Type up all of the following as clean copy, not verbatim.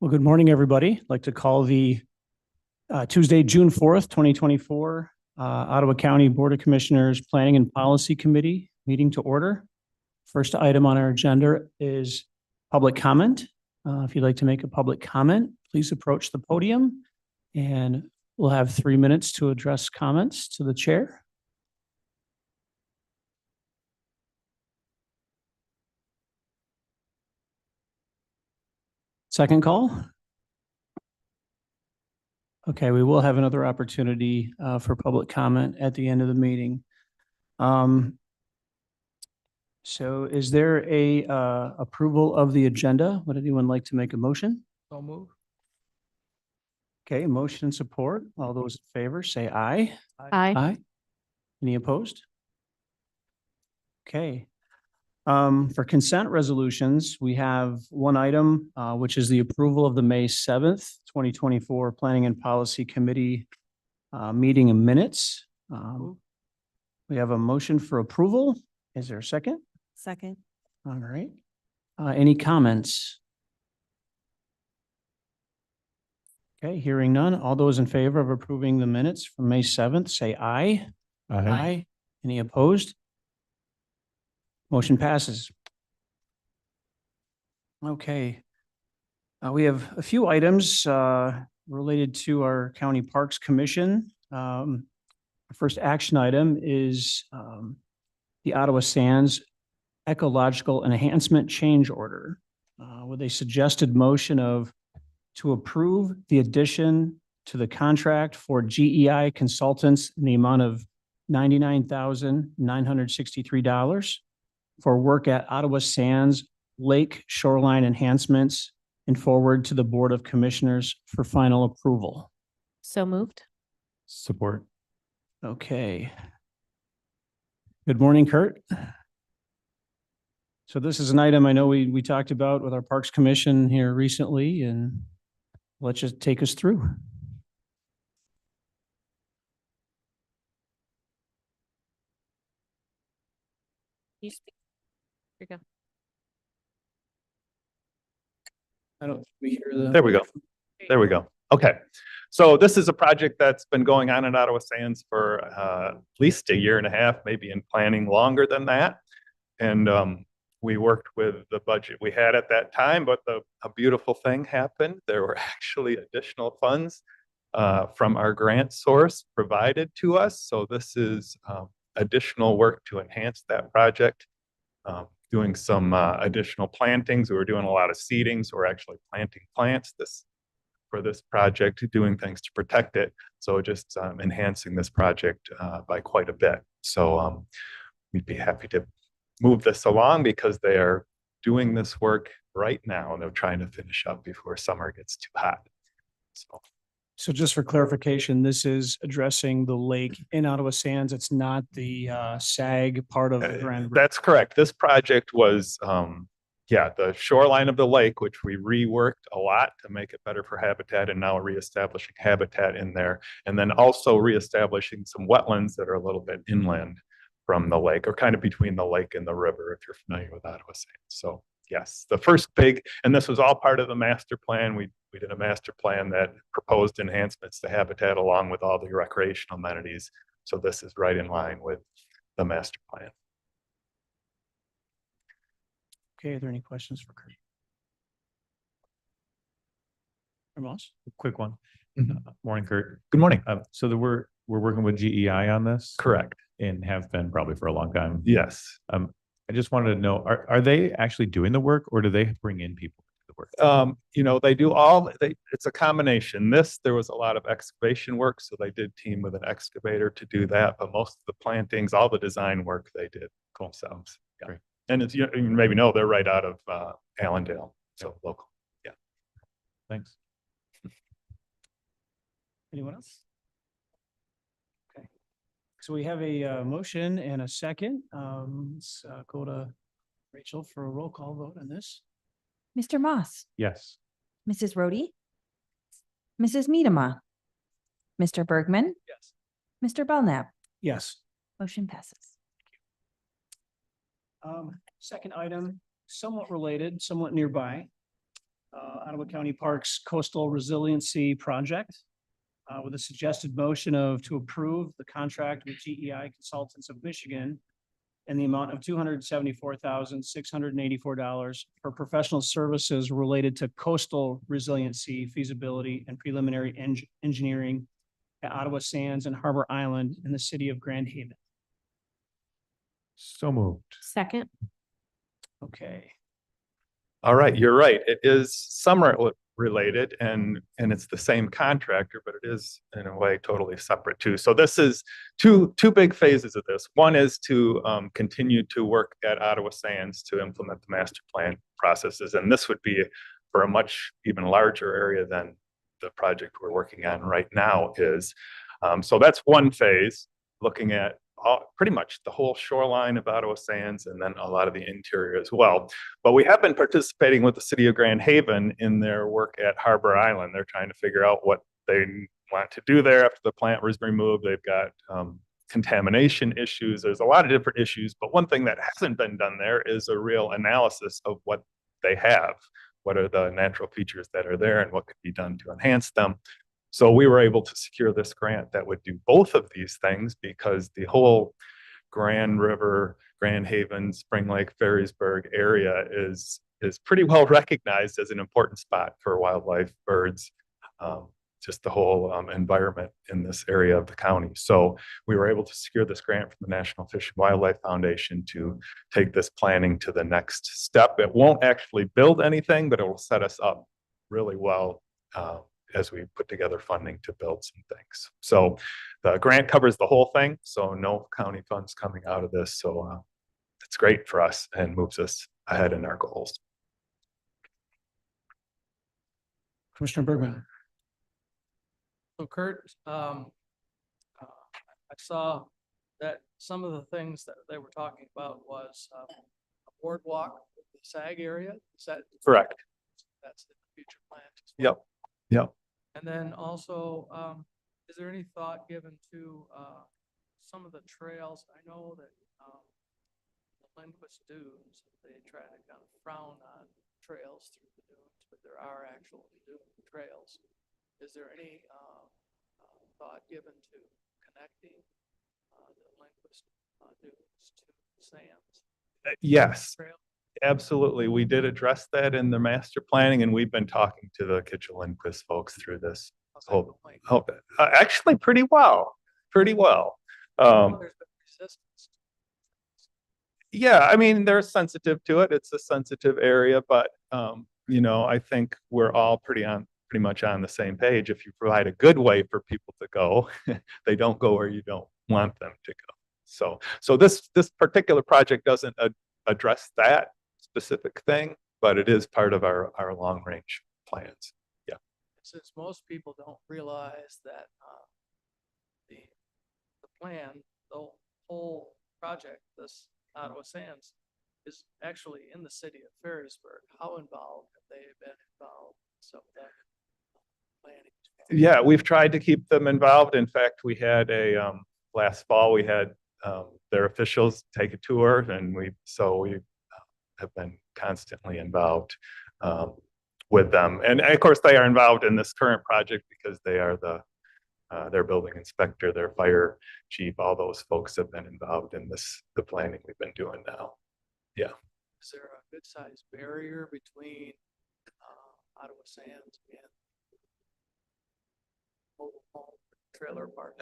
Well, good morning, everybody. I'd like to call the Tuesday, June 4th, 2024, Ottawa County Board of Commissioners Planning and Policy Committee meeting to order. First item on our agenda is public comment. If you'd like to make a public comment, please approach the podium and we'll have 3 minutes to address comments to the chair. Second call. Okay, we will have another opportunity for public comment at the end of the meeting. So is there a approval of the agenda? Would anyone like to make a motion? So move. Okay, motion and support. All those in favor say aye. Aye. Aye. Any opposed? Okay. For consent resolutions, we have one item, which is the approval of the May 7th, 2024 Planning and Policy Committee meeting and minutes. We have a motion for approval. Is there a second? Second. All right. Any comments? Okay, hearing none. All those in favor of approving the minutes from May 7th, say aye. Aye. Any opposed? Motion passes. Okay. We have a few items related to our County Parks Commission. The first action item is the Ottawa Sands Ecological Enhancement Change Order with a suggested motion of to approve the addition to the contract for GEI consultants in the amount of $99,963 for work at Ottawa Sands Lake Shoreline Enhancements and forward to the Board of Commissioners for final approval. So moved. Support. Okay. Good morning, Kurt. So this is an item I know we talked about with our Parks Commission here recently, and let's just take us through. You speak. Here you go. I don't, we hear the. There we go. There we go. Okay. So this is a project that's been going on in Ottawa Sands for at least a year and a half, maybe in planning longer than that. And we worked with the budget we had at that time, but a beautiful thing happened. There were actually additional funds from our grant source provided to us. So this is additional work to enhance that project. Doing some additional plantings. We were doing a lot of seeding, so we're actually planting plants for this project, doing things to protect it. So just enhancing this project by quite a bit. So we'd be happy to move this along because they are doing this work right now and they're trying to finish up before summer gets too hot. So just for clarification, this is addressing the lake in Ottawa Sands. It's not the SAG part of the Grand River. That's correct. This project was, the shoreline of the lake, which we reworked a lot to make it better for habitat and now reestablishing habitat in there. And then also reestablishing some wetlands that are a little bit inland from the lake or kind of between the lake and the river, if you're familiar with Ottawa Sands. So yes, the first big, and this was all part of the master plan. We did a master plan that proposed enhancements to habitat along with all the recreational amenities. So this is right in line with the master plan. Okay, are there any questions for Kurt? Moss? Quick one. Morning, Kurt. Good morning. So we're working with GEI on this? Correct. And have been probably for a long time. Yes. I just wanted to know, are they actually doing the work or do they bring in people to the work? They do it's a combination. There was a lot of excavation work, so they did team with an excavator to do that, but most of the plantings, all the design work they did themselves. Yeah. Great. And it's, you maybe know, they're right out of Allendale, so local. Yeah. Thanks. Anyone else? Okay. So we have a motion and a second. Let's go to Rachel for a roll call vote on this. Mr. Moss, Yes. Mrs. Rohde, Mrs. Miedema, Mr. Bergman, Yes. Mr. Belknap. Yes. Motion passes. Second item, somewhat related, somewhat nearby. Ottawa County Parks Coastal Resiliency Project with a suggested motion to approve the contract with GEI Consultants of Michigan in the amount of $274,684 for professional services related to coastal resiliency feasibility and preliminary engineering at Ottawa Sands and Harbor Island in the city of Grand Haven. So moved. Second. Okay. All right, you're right. It is somewhat related and it's the same contractor, but it is in a way totally separate too. So this is two big phases of this. One is to continue to work at Ottawa Sands to implement the master plan processes. And this would be for a much even larger area than the project we're working on right now is. So that's one phase, looking at pretty much the whole shoreline of Ottawa Sands and then a lot of the interior as well. But we have been participating with the city of Grand Haven in their work at Harbor Island. They're trying to figure out what they want to do there after the plant was removed. They've got contamination issues. There's a lot of different issues, but one thing that hasn't been done there is a real analysis of what they have. What are the natural features that are there and what could be done to enhance them? So we were able to secure this grant that would do both of these things because the whole Grand River, Grand Haven, Spring Lake, Ferrisburg area is pretty well recognized as an important spot for wildlife, birds, just the whole environment in this area of the county. So we were able to secure this grant from the National Fish and Wildlife Foundation to take this planning to the next step. It won't actually build anything, but it will set us up really well as we put together funding to build some things. So the grant covers the whole thing, so no county funds coming out of this. So it's great for us and moves us ahead in our goals. Commissioner Bergman. So Kurt, I saw that some of the things that they were talking about was a boardwalk, the SAG area. Is that Correct. That's in the future plan. As well? Yep. And then also, is there any thought given to some of the trails? I know that the Lindquist Dunes, they try to kind of frown on trails through the dunes, but there are actual dune trails. Is there any thought given to connecting the Lindquist dunes to Sands? Yes. Trail? Absolutely. We did address that in the master planning, and we've been talking to the Kitchell-Lindquist folks through this. Actually pretty well. Pretty well. There's been resistance. Yeah, I mean, they're sensitive to it. It's a sensitive area, but you know, I think we're all pretty much on the same page. If you provide a good way for people to go, they don't go where you don't want them to go. So this particular project doesn't address that specific thing, but it is part of our long range plans. Yeah. Since most people don't realize that the plan, the whole project, this Ottawa Sands, is actually in the city of Ferrisburg. How involved have they been involved in some of that planning? Yeah, we've tried to keep them involved. In fact, we had last fall, we had their officials take a tour, and we have been constantly involved with them. And of course, they are involved in this current project because they are their building inspector, their fire chief, all those folks have been involved in the planning we've been doing now. Yeah. Is there a good sized barrier between Ottawa Sands and mobile home trailer park?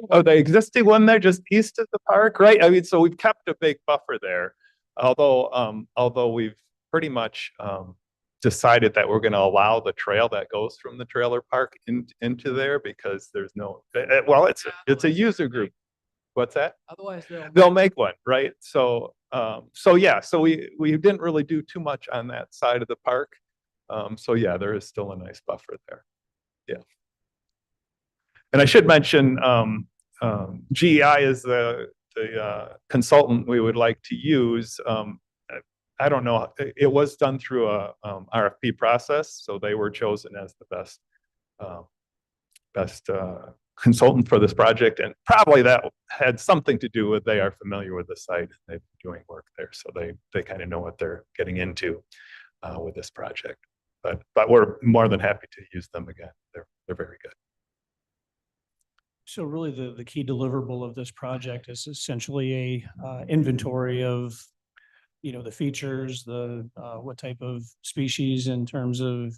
Oh, the existing one there just east of the park, right? I mean, so we've kept a big buffer there. Although we've pretty much decided that we're going to allow the trail that goes from the trailer park into there because there's no, well, it's a user group. What's that? Otherwise They'll make one, right? So yeah, so we didn't really do too much on that side of the park. So yeah, there is still a nice buffer there. Yeah. And I should mention, GEI is the consultant we would like to use. I don't know, it was done through a RFP process, so they were chosen as the best consultant for this project, and probably that had something to do with they are familiar with the site. They've been doing work there, so they kind of know what they're getting into. with this project. But we're more than happy to use them again. They're very good. So really the key deliverable of this project is essentially a inventory of, the features, what type of species in terms of,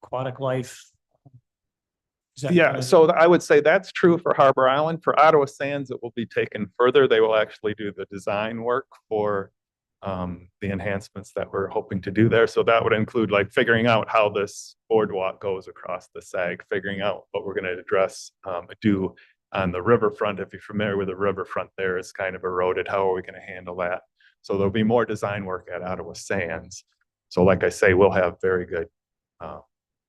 aquatic life. Is that Yeah, kind of- so I would say that's true for Harbor Island. For Ottawa Sands, it will be taken further. They will actually do the design work for the enhancements that we're hoping to do there. So that would include like figuring out how this boardwalk goes across the sag, figuring out what we're going to address, do on the riverfront. If you're familiar with the riverfront there, it's kind of eroded. How are we going to handle that? So there'll be more design work at Ottawa Sands. So like I say, we'll have very good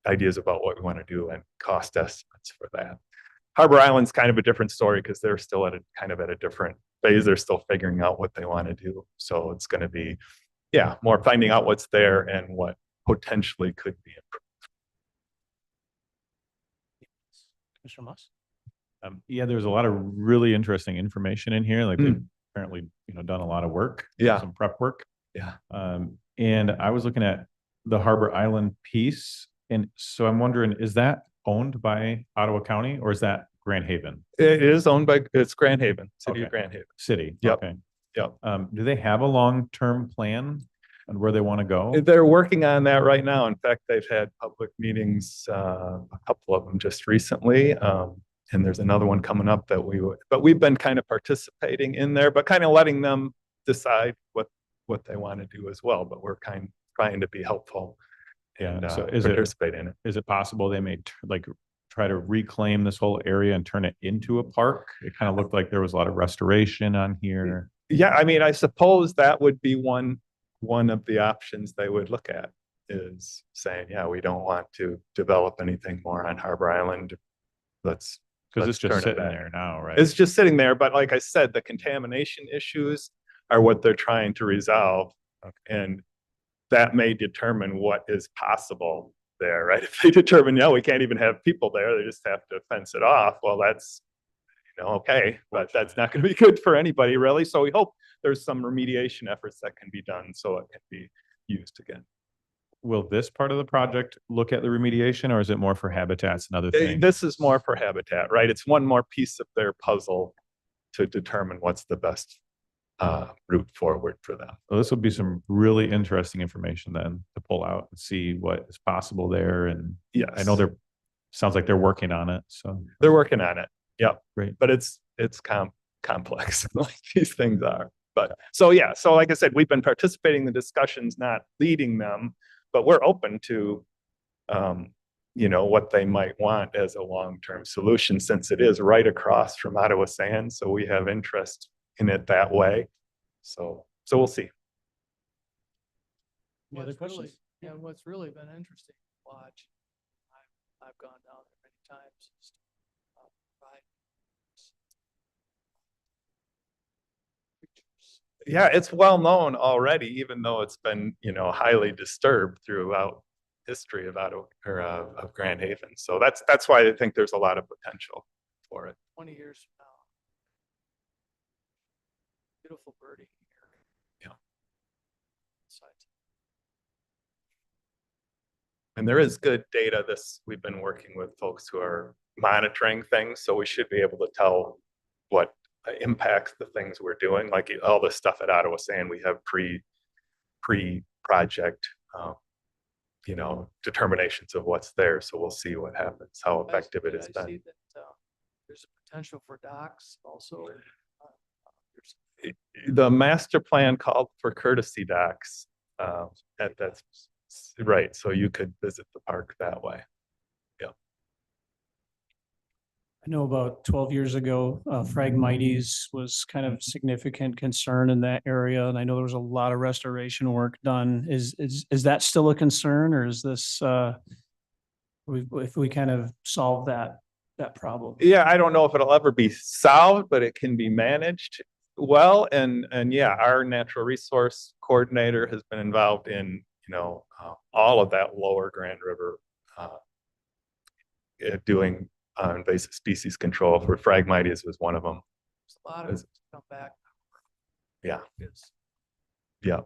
ideas about what we want to do and cost estimates for that. Harbor Island's kind of a different story because they're still at a different phase. They're still figuring out what they want to do. So it's going to be, more finding out what's there and what potentially could be improved. Commissioner Moss? Yeah, there's a lot of really interesting information in here. Like they've apparently, done a lot of work. Yeah. Some prep work. Yeah. And I was looking at the Harbor Island piece. And so I'm wondering, is that owned by Ottawa County or is that Grand Haven It is owned by, it's Grand Haven, City Okay. of Grand Haven. City? Yep. Okay. Yep. Do they have a long-term plan on where they want to go? They're working on that right now. In fact, they've had public meetings, a couple of them just recently. And there's another one coming up that but we've been kind of participating in there, but kind of letting them decide what they want to do as well. But we're trying to be helpful and So participate in it. is it possible they may try to reclaim this whole area and turn it into a park? It kind of looked like there was a lot of restoration on here. Yeah, I mean, I suppose that would be one of the options they would look at, is saying, we don't want to develop anything more on Harbor Island. Because Let's it's turn just it sitting back. there now, right? It's just sitting there, but like I said, the contamination issues are what they're trying to resolve. And that may determine what is possible there, right? If they determine, we can't even have people there, they just have to fence it off. Well, that's, okay, but that's not going to be good for anybody really. So we hope there's some remediation efforts that can be done so it can be used again. Will this part of the project look at the remediation or is it more for habitats and other things? This is more for habitat, right? It's one more piece of their puzzle to determine what's the best route forward for them. Well, this will be some really interesting information then to pull out and see what is possible there. And Yes, I know sounds like they're working on it. So they're working on it. Yep. Great. But it's complex like these things are. But so like I said, we've been participating in the discussions, not leading them, but we're open to what they might want as a long-term solution, since it is right across from Ottawa Sands. So we have interest in it that way. So we'll see. Any other questions? What's really been interesting to watch, I've gone down there many times. Is to, provide pictures. Yeah, it's well known already, even though it's been, highly disturbed throughout history of Ottawa or of Grand Haven. So that's why I think there's a lot of potential for it. 20 years from now. Beautiful birding here. Yeah. Sites. And there is good data. We've been working with folks who are monitoring things, so we should be able to tell what impacts the things we're doing. Like all the stuff at Ottawa Sand, we have pre-project, determinations of what's there. So we'll see what happens, how effective it is I done. see that there's a potential for docks also. The master plan called for courtesy docks. That's right. So you could visit the park that way. I know about 12 years ago, Phragmites was kind of significant concern in that area. And I know there was a lot of restoration work done. Is that still a concern, or is this, if we kind of solve that problem? Yeah, I don't know if it'll ever be solved, but it can be managed well. And our natural resource coordinator has been involved in, all of that lower Grand River, doing invasive species control. For Phragmites was one of them. There's a lot of come back. Yeah. It's Yeah.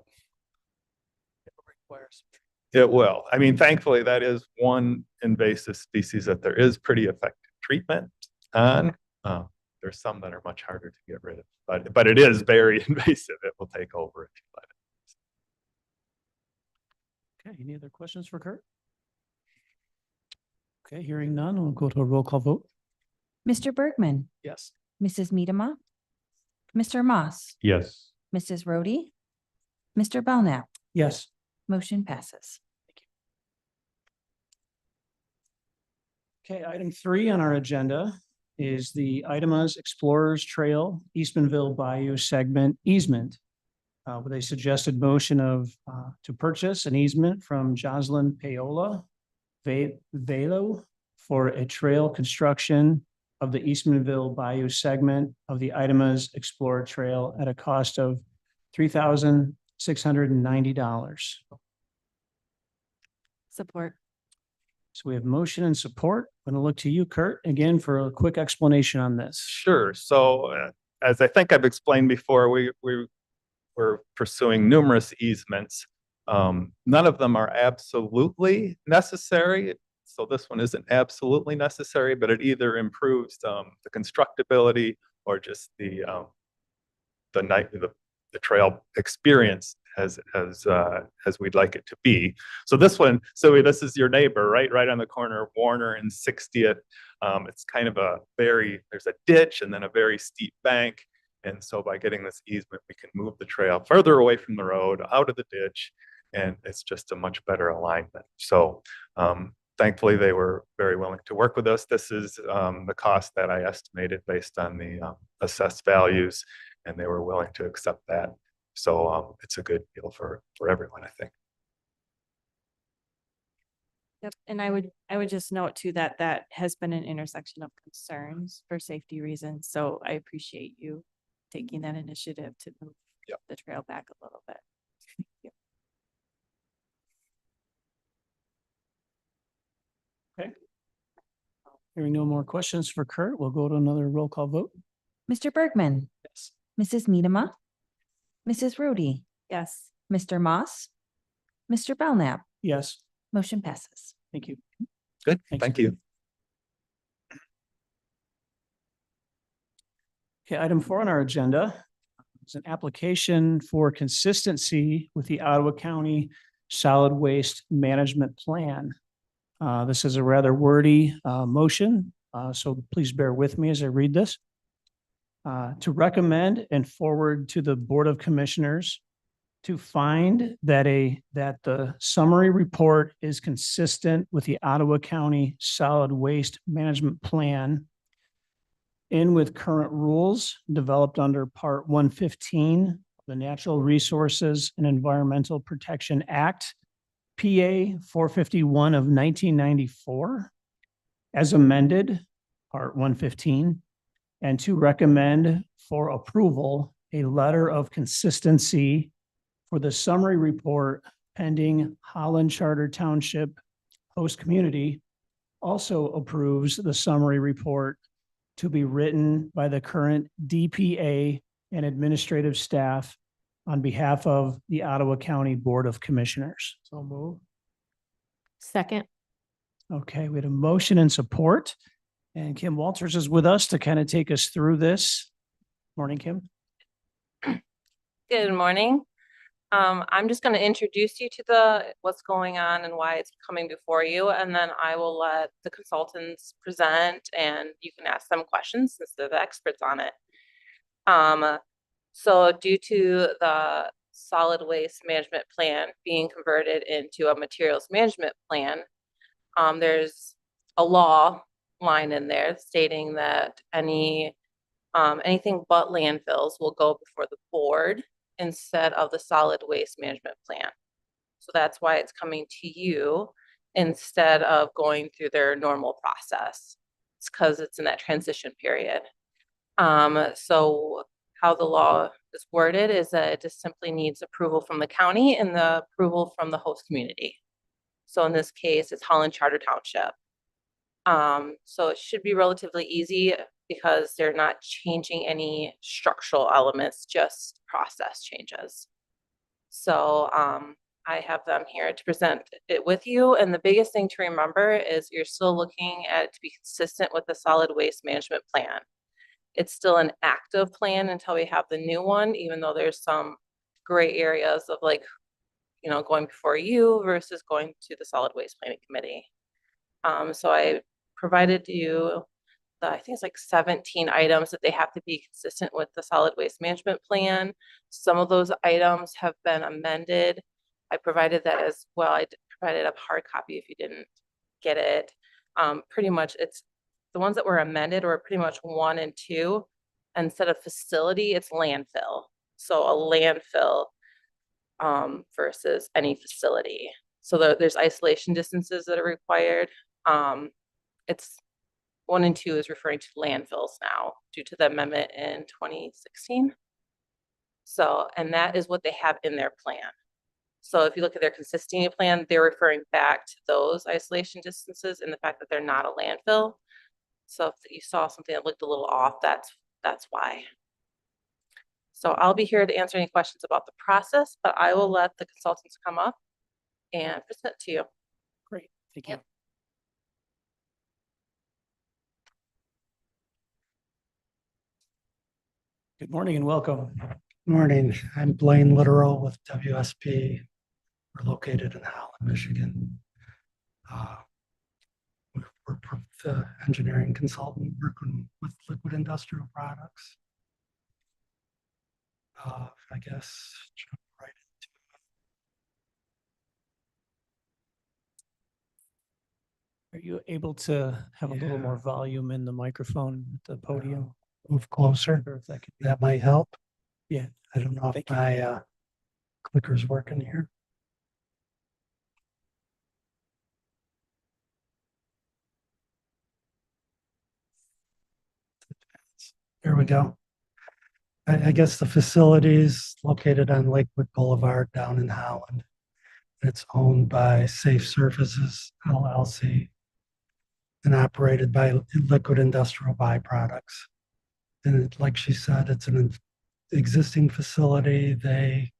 require some treatment. It will. I mean, thankfully, that is one invasive species that there is pretty effective treatment on. There's some that are much harder to get rid of, but it is very invasive. It will take over if you let it. Okay, any other questions for Kurt? Okay, hearing none, we'll go to a roll call vote. Mr. Bergman, Yes. Mrs. Medema, Mr. Moss, Yes. Mrs. Rhodey, Mr. Belknap, Yes. motion passes. Okay, item 3 on our agenda is the Itemas Explorers Trail Eastmanville Bayou segment easement with a suggested motion of to purchase an easement from Jocelyn Paola Velo for a trail construction of the Eastmanville Bayou segment of the Itemas Explorer Trail at a cost of $3,690. Support. So So we have motion and support. I'm going to look to you, Kurt, again for a quick explanation on this. Sure. So as I think I've explained before, we're pursuing numerous easements. None of them are absolutely necessary. So this one isn't absolutely necessary, but it either improves the constructability or just the trail experience as we'd like it to be. So this this is your neighbor, right on the corner of Warner and 60th. It's kind of there's a ditch and then a very steep bank. And so by getting this easement, we can move the trail further away from the road, out of the ditch, and it's just a much better alignment. So thankfully, they were very willing to work with us. This is the cost that I estimated based on the assessed values, and they were willing to accept that. So it's a good deal for everyone, I think. Yep, and I would just note too that that has been an intersection of concerns for safety reasons. So I appreciate you taking that initiative to move Yep. the trail back a little bit. Thank you. Hearing no more questions for Kurt, we'll go to another roll call vote. Mr. Bergman, Yes. Mrs. Medema, Mrs. Rhodey, Yes. Mr. Moss, Mr. Belknap, Yes, motion passes. thank you. Good. Thanks. Thank you. Okay, item 4 on our agenda is an application for consistency with the Ottawa County Solid Waste Management Plan. This is a rather wordy motion, so please bear with me as I read this. To recommend and forward to the Board of Commissioners to find that the summary report is consistent with the Ottawa County Solid Waste Management Plan in with current rules developed under Part 115 of the Natural Resources and Environmental Protection Act, PA 451 of 1994, as amended, Part 115, and to recommend for approval a letter of consistency for the summary report pending Holland Charter Township host community also approves the summary report to be written by the current DPA and administrative staff on behalf of the Ottawa County Board of Commissioners. So move. Second. Okay, we had a motion and support, and Kim Walters is with us to kind of take us through this. Morning, Kim. Good morning. I'm just going to introduce you to what's going on and why it's coming before you, and then I will let the consultants present and you can ask them questions since they're the experts on it. So due to the solid waste management plan being converted into a materials management plan, there's a law line in there stating that anything but landfills will go before the board instead of the solid waste management plan. So that's why it's coming to you instead of going through their normal process. It's because it's in that transition period. So how the law is worded is that it just simply needs approval from the county and the approval from the host community. So in this case, it's Holland Charter Township. So it should be relatively easy because they're not changing any structural elements, just process changes. So I have them here to present it with you. And the biggest thing to remember is you're still looking at it to be consistent with the solid waste management plan. It's still an active plan until we have the new one, even though there's some gray areas of like, going before you versus going to the solid waste planning committee. So I provided you I think it's like 17 items that they have to be consistent with the solid waste management plan. Some of those items have been amended. I provided that as well. I provided a hard copy if you didn't get it. Pretty much it's the ones that were amended were pretty much 1 and 2. Instead of facility, it's landfill. So a landfill versus any facility. So there's isolation distances that are required. It's 1 and 2 is referring to landfills now due to the amendment in 2016. So, and that is what they have in their plan. So if you look at their consistency plan, they're referring back to those isolation distances and the fact that they're not a landfill. So if you saw something that looked a little off, that's why. So I'll be here to answer any questions about the process, but I will let the consultants come up and present to you. Great, thank you. Yep. Good morning and welcome. Morning, I'm Blaine Literal with WSP. We're located in Holland, Michigan. We're the engineering consultant working with liquid industrial products. I guess jump right Are you able to have a little more volume in the microphone at the podium? move closer. Or if that could be, That might help. Yeah. I don't know if Thank you. my clicker's working here. There we go. I guess the facility is located on Lakewood Boulevard down in Holland. It's owned by Safe Surfaces LLC and operated by Liquid Industrial Byproducts. And like she said, it's an existing facility. They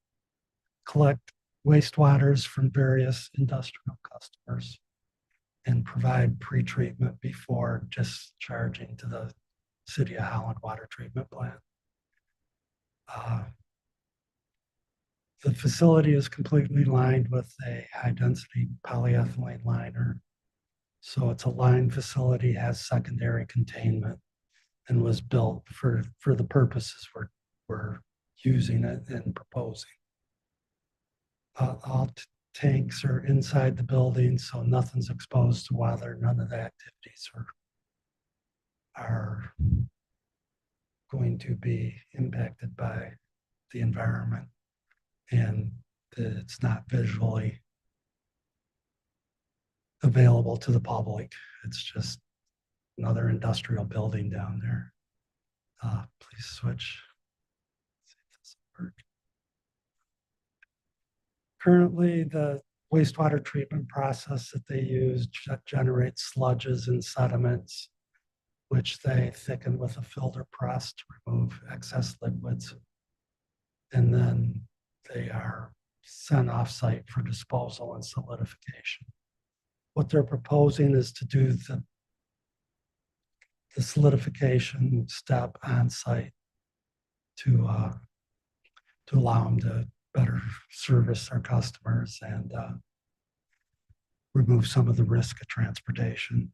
collect wastewaters from various industrial customers and provide pre-treatment before discharging to the City of Holland water treatment plant. The facility is completely lined with a high-density polyethylene liner. So it's a lined facility, has secondary containment, and was built for the purposes we're using it and proposing. All tanks are inside the building, so nothing's exposed to weather. None of the activities are going to be impacted by the environment, and it's not visually available to the public. It's just another industrial building down there. Please switch. See if this will work. Currently, the wastewater treatment process that they use generates sludges and sediments, which they thicken with a filter press to remove excess liquids. And then they are sent off-site for disposal and solidification. What they're proposing is to do the solidification step on site to allow them to better service their customers and remove some of the risk of transportation.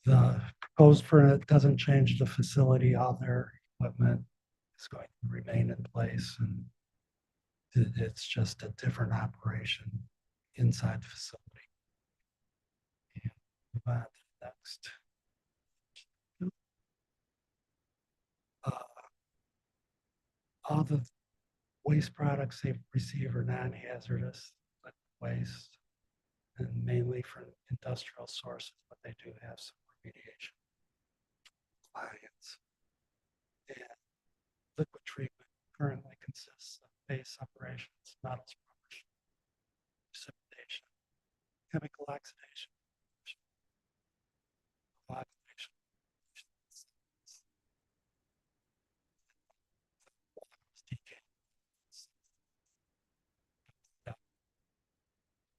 The proposed permit doesn't change the facility. All their equipment is going to remain in place, and it's just a different operation inside the facility. And move on to the next. All the waste products they receive are non-hazardous waste, and mainly from industrial sources, but they do have some remediation clients. And liquid treatment currently consists of base separations, metal scrubbers, precipitation, chemical oxidation, coagulation,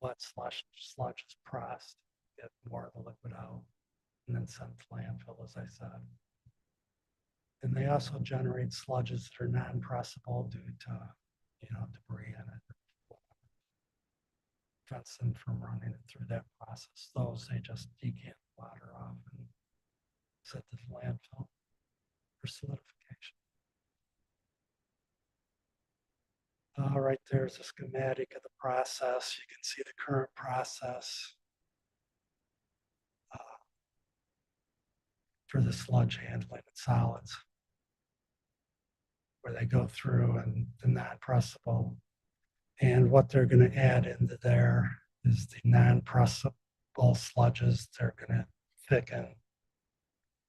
wet sludge is pressed, get more of the liquid out, and then sent to landfill, as I said. And they also generate sludges that are non-pressable due to, debris in it. Prevents them from running it through that process. Those, they just decant water off and sent to the landfill for solidification. Right there's a schematic of the process. You can see the current process for the sludge handling and solids, where they go through and the non-pressable. And what they're going to add into there is the non-pressable sludges. They're going to thicken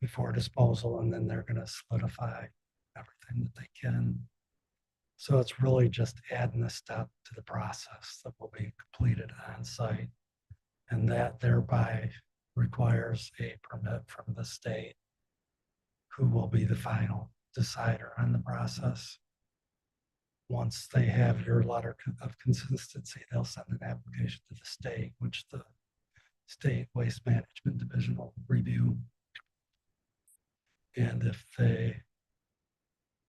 before disposal, and then they're going to solidify everything that they can. So it's really just adding a step to the process that will be completed on site. And that thereby requires a permit from the state, who will be the final decider on the process. Once they have your letter of consistency, they'll send an application to the state, which the State Waste Management Division will review. And if they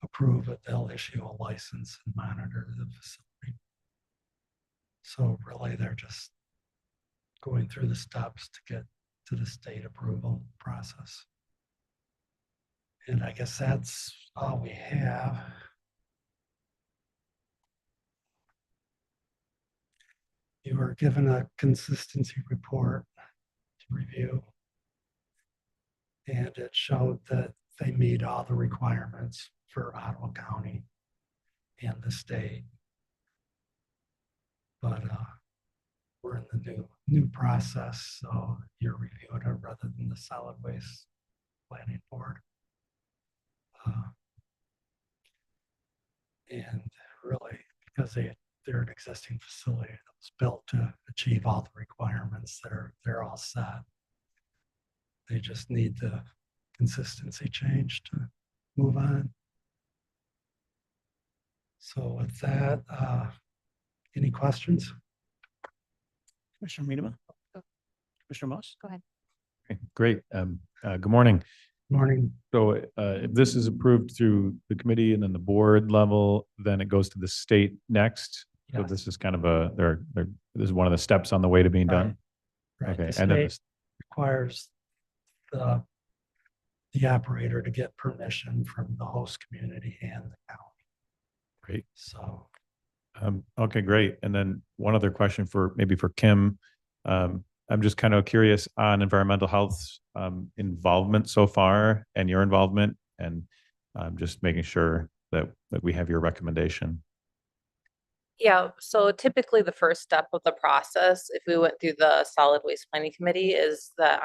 approve it, they'll issue a license and monitor the facility. So really, they're just going through the steps to get to the state approval process. And I guess that's all we have. You were given a consistency report to review, and it showed that they meet all the requirements for Ottawa County and the state. But we're in the new process, so you're reviewing it rather than the solid waste planning board. And really, because they're an existing facility that was built to achieve all the requirements, they're all set. They just need the consistency change to move on. So with that, any questions? Commissioner Miedema? Commissioner Moss? Go ahead. Okay, great. Good morning. Morning. So if this is approved through the committee and then the board level, then it goes to the state next. So Yes. this is kind of this is one of the steps on the way to being done. Right. Okay, The and then state requires the operator to get permission from the host community and the county. Great. So Okay, great. And then one other question maybe for Kim. I'm just kind of curious on environmental health involvement so far and your involvement, and just making sure that we have your recommendation. Yeah, so typically the first step of the process, if we went through the solid waste planning committee, is that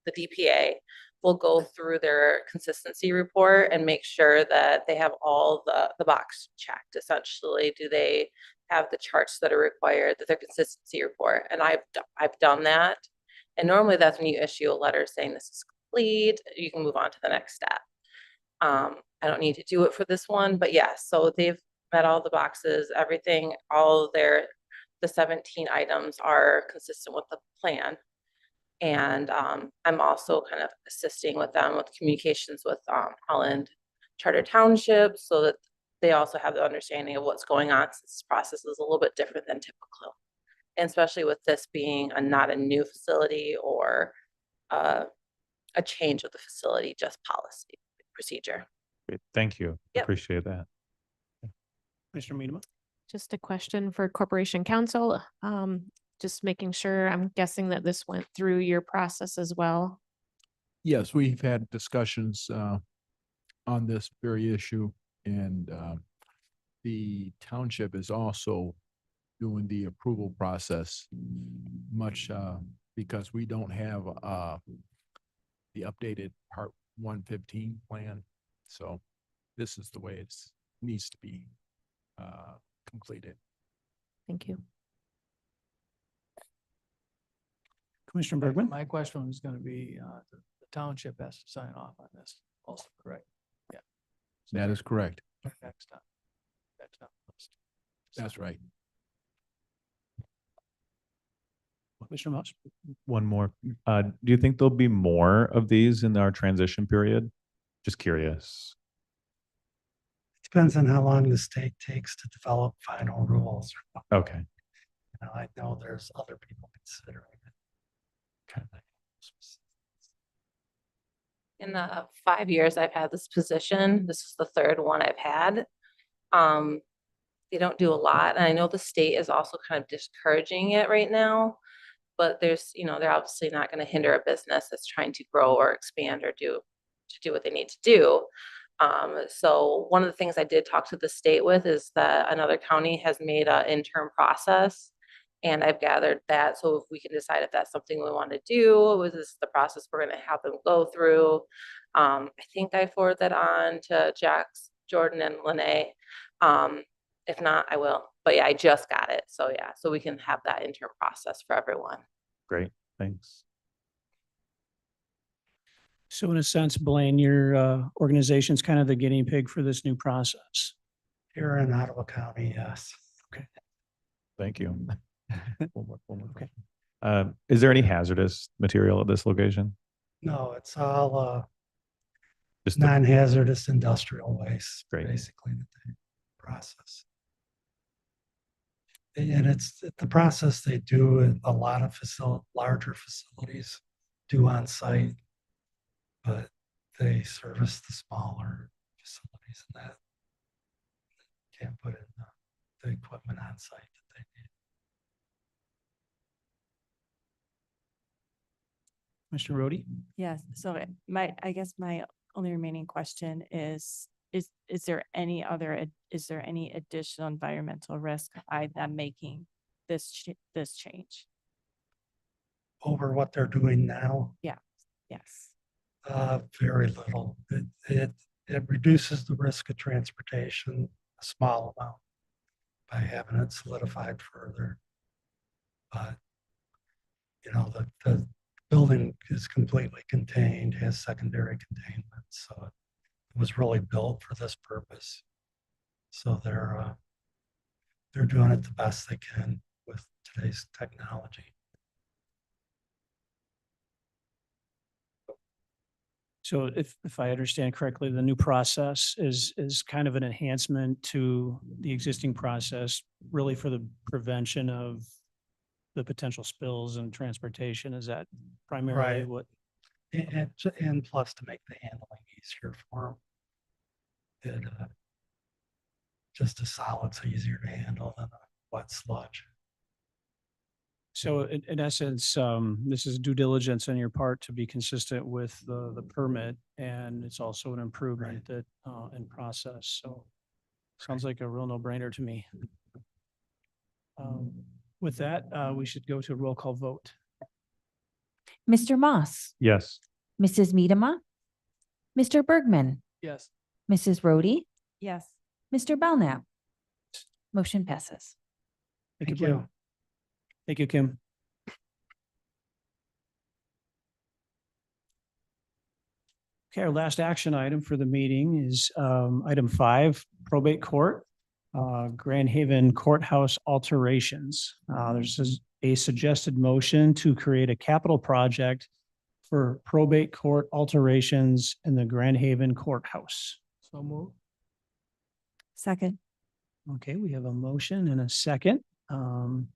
the DPA will go through their consistency report and make sure that they have all the box checked. Essentially, do they have the charts that are required, that their consistency report? And I've done that. And normally that's when you issue a letter saying this is complete, you can move on to the next step. I don't need to do it for this one, but yes, so they've met all the boxes, everything, the 17 items are consistent with the plan. And I'm also kind of assisting with them with communications with Holland Charter Township, so that they also have the understanding of what's going on, since this process is a little bit different than typical. And especially with this being not a new facility or a change of the facility, just policy procedure. Great. Thank you. Yep. Appreciate that. Commissioner Miedema? Just a question for Corporation Counsel. Just making sure, I'm guessing that this went through your process as well. Yes, we've had discussions on this very issue, and the township is also doing the approval process much because we don't have the updated Part 115 plan. So this is the way it needs to be completed. Thank you. Commissioner Bergman? My question was gonna be, the township has to sign off on this also, correct? Yeah. So That is correct. Next time. Next time. That's right. Commissioner Moss? One more. Do you think there'll be more of these in our transition period? Just curious. Depends on how long the state takes to develop final rules. Okay. I know there's other people considering it. In the 5 years I've had this position, this is the third one I've had. They don't do a lot, and I know the state is also kind of discouraging it right now. But there's, they're obviously not going to hinder a business that's trying to grow or expand or do what they need to do. So one of the things I did talk to the state with is that another county has made an interim process. And I've gathered that, so if we can decide if that's something we want to do, this is the process we're going to have them go through. I think I forwarded that on to Jax, Jordan, and Lene. If not, I will. But yeah, I just got it. So yeah, so we can have that interim process for everyone. Great. Thanks. So in a sense, Blaine, your organization's kind of the guinea pig for this new process. Here in Ottawa County, yes. Thank you. One more Okay. question. Is there any hazardous material at this location? No, it's all Just the- non-hazardous industrial waste, Great. basically, that they process. And it's the process they do in a lot of larger facilities do on site, but they service the smaller facilities and that can't put in the equipment on site that they need. Mr. Rhodey? Yes, so I guess my only remaining question is there any additional environmental risk by them making this change? Over what they're doing now, Yes. very little. It reduces the risk of transportation a small amount by having it solidified further. But the building is completely contained, has secondary containment, so it was really built for this purpose. So they're doing it the best they can with today's technology. So if I understand correctly, the new process is kind of an enhancement to the existing process, really for the prevention of the potential spills and transportation. Is that primarily Right. what? And plus to make the handling easier for them. Just a solid's easier to handle than a wet sludge. So in essence, this is due diligence on your part to be consistent with the permit, and it's also an improvement that in process. So sounds like a real no-brainer to me. With that, we should go to a roll call vote. Mr. Moss, Yes. Mrs. Medema, Mr. Bergman, Yes. Mrs. Rhodey, Yes. Mr. Belknap. Motion passes. Thank Blaine. you. Thank you, Kim. Okay, our last action item for the meeting is item 5, probate court, Grand Haven Courthouse alterations. There's a suggested motion to create a capital project for probate court alterations in the Grand Haven Courthouse. So move. Second. Okay, we have a motion and a second. I'm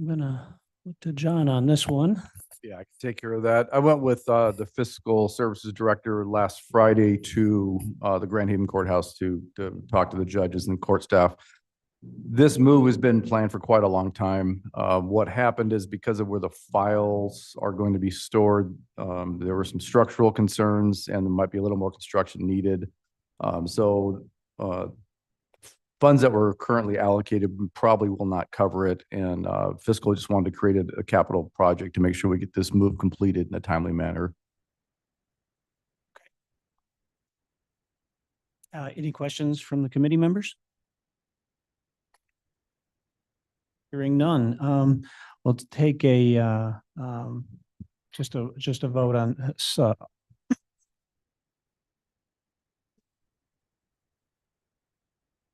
gonna look to John on this one. Yeah, I can take care of that. I went with the fiscal services director last Friday to the Grand Haven Courthouse to talk to the judges and court staff. This move has been planned for quite a long time. What happened is because of where the files are going to be stored, there were some structural concerns and there might be a little more construction needed. So funds that were currently allocated probably will not cover it. And fiscal just wanted to create a capital project to make sure we get this move completed in a timely manner. Any questions from the committee members? Hearing none. We'll take a just a vote on this.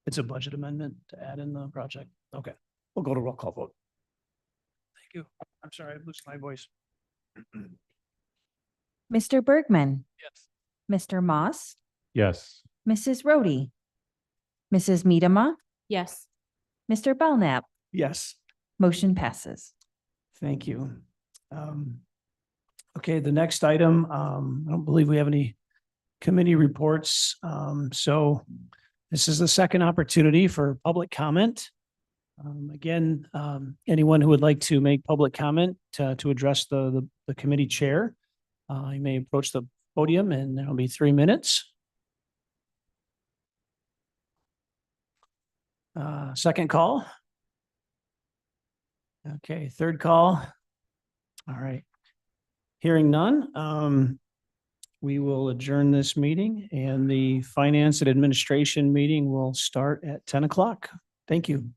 It's a budget amendment to add in the project. Okay, we'll go to roll call vote. Thank you. I'm sorry, I lost my voice. Mr. Bergman, Yes. Mr. Moss, Yes. Mrs. Rhodey, Mrs. Medema, Yes. Mr. Belknap, Yes. motion passes. Thank you. Okay, the next item, I don't believe we have any committee reports. So this is the second opportunity for public comment. Again, anyone who would like to make public comment to address the committee chair, you may approach the podium and there'll be 3 minutes. Second call. Okay, third call. All right. Hearing none, we will adjourn this meeting and the Finance and Administration meeting will start at 10 o'clock. Thank you.